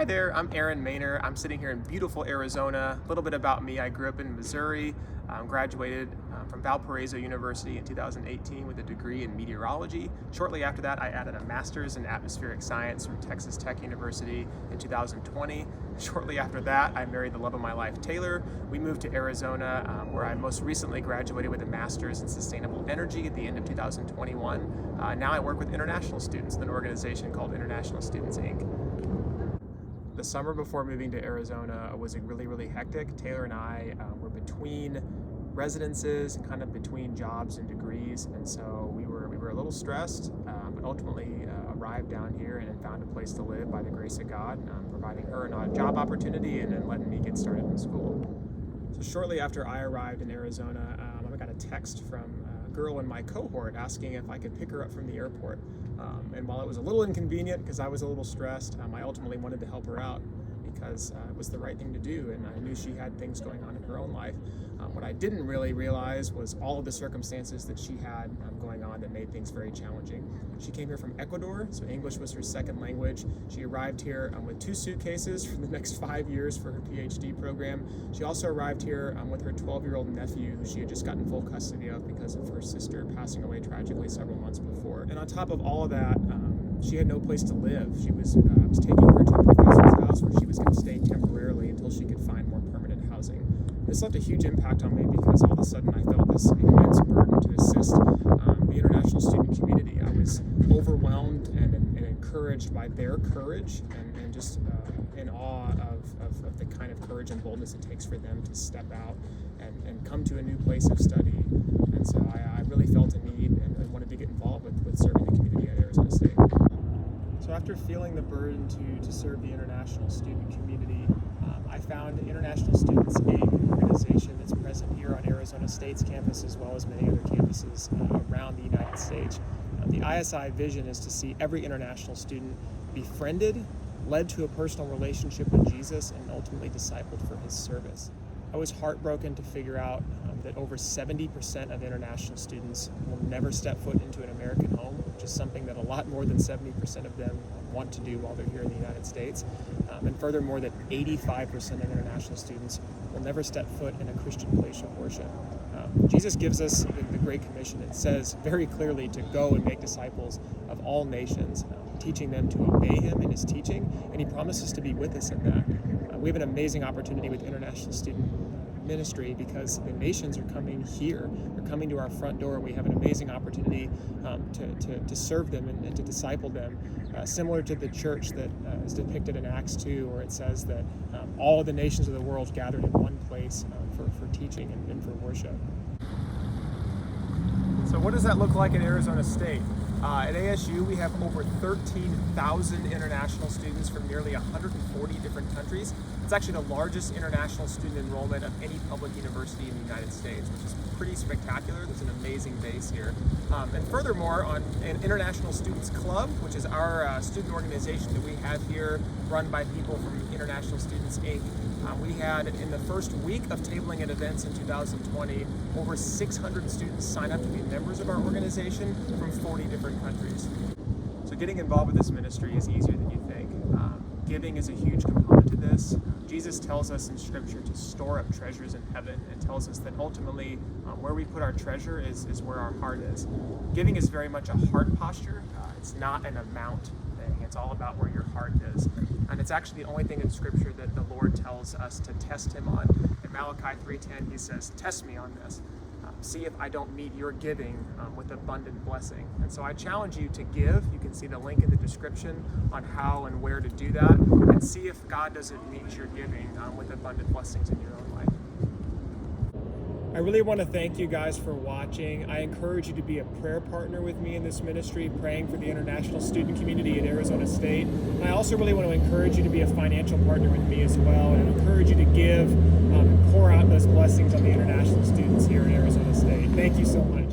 Hi there, I'm Mehner. I'm sitting here in beautiful Arizona. A little bit about me: I grew up in Missouri, graduated from Valparaiso University in 2018 with a degree in meteorology. Shortly after that, I added a master's in atmospheric science from Texas Tech University in 2020. Shortly after that, I married the love of my life, Taylor. We moved to Arizona, where I most recently graduated with a master's in sustainable energy at the end of 2021. Now I work with international students in an organization called International Students, Inc. The summer before moving to Arizona was really hectic. Taylor and I were between residences and kind of between jobs and degrees, and so we were a little stressed, but ultimately arrived down here and found a place to live by the grace of God, providing her a job opportunity and then letting me get started in school. So shortly after I arrived in Arizona, I got a text from a girl in my cohort asking if I could pick her up from the airport. And while it was a little inconvenient because I was a little stressed, I ultimately wanted to help her out because it was the right thing to do, and I knew she had things going on in her own life. What I didn't really realize was all of the circumstances that she had going on that made things very challenging. She came here from Ecuador, so English was her second language. She arrived here with 2 suitcases for the next 5 years for her PhD program. She also arrived here with her 12-year-old nephew, who she had just gotten full custody of because of her sister passing away tragically several months before. And on top of all of that, she had no place to live. She was taking her to a professor's house where she was going to stay temporarily until she could find more permanent housing. This left a huge impact on me because all of a sudden I felt this immense burden to assist the international student community. I was overwhelmed and encouraged by their courage and just in awe of the kind of courage and boldness it takes for them to step out and come to a new place of study. And so I really felt a need and wanted to get involved with serving the community at Arizona State. So after feeling the burden to serve the international student community, I found International Students, an organization that's present here on Arizona State's campus as well as many other campuses around the United States. The ISI vision is to see every international student befriended, led to a personal relationship with Jesus, and ultimately discipled for his service. I was heartbroken to figure out that over 70% of international students will never step foot into an American home, which is something that a lot more than 70% of them want to do while they're here in the United States. And furthermore, that 85% of international students will never step foot in a Christian place of worship. Jesus gives us the Great Commission. It says very clearly to go and make disciples of all nations, teaching them to obey him in his teaching, and he promises to be with us in that. We have an amazing opportunity with international student ministry because the nations are coming here. They're coming to our front door. We have an amazing opportunity to serve them and to disciple them, similar to the church that is depicted in Acts 2, where it says that all of the nations of the world gathered in one place for teaching and for worship. So what does that look like at Arizona State? At ASU, we have over 13,000 international students from nearly 140 different countries. It's actually the largest international student enrollment of any public university in the United States, which is pretty spectacular. There's an amazing base here. And furthermore, on an International Students Club, which is our student organization that we have here, run by people from International Students, Inc., we had, in the first week of tabling at events in 2020, over 600 students sign up to be members of our organization from 40 different countries. So getting involved with this ministry is easier than you think. Giving is a huge component to this. Jesus tells us in Scripture to store up treasures in heaven, and tells us that ultimately where we put our treasure is where our heart is. Giving is very much a heart posture. It's not an amount thing. It's all about where your heart is. And it's actually the only thing in Scripture that the Lord tells us to test him on. In Malachi 3:10, he says, "Test me on this. See if I don't meet your giving with abundant blessing." And so I challenge you to give. You can see the link in the description on how and where to do that, and see if God doesn't meet your giving with abundant blessings in your own life. I really want to thank you guys for watching. I encourage you to be a prayer partner with me in this ministry, praying for the international student community at Arizona State. And I also really want to encourage you to be a financial partner with me as well, and encourage you to give and pour out those blessings on the international students here at Arizona State. Thank you so much.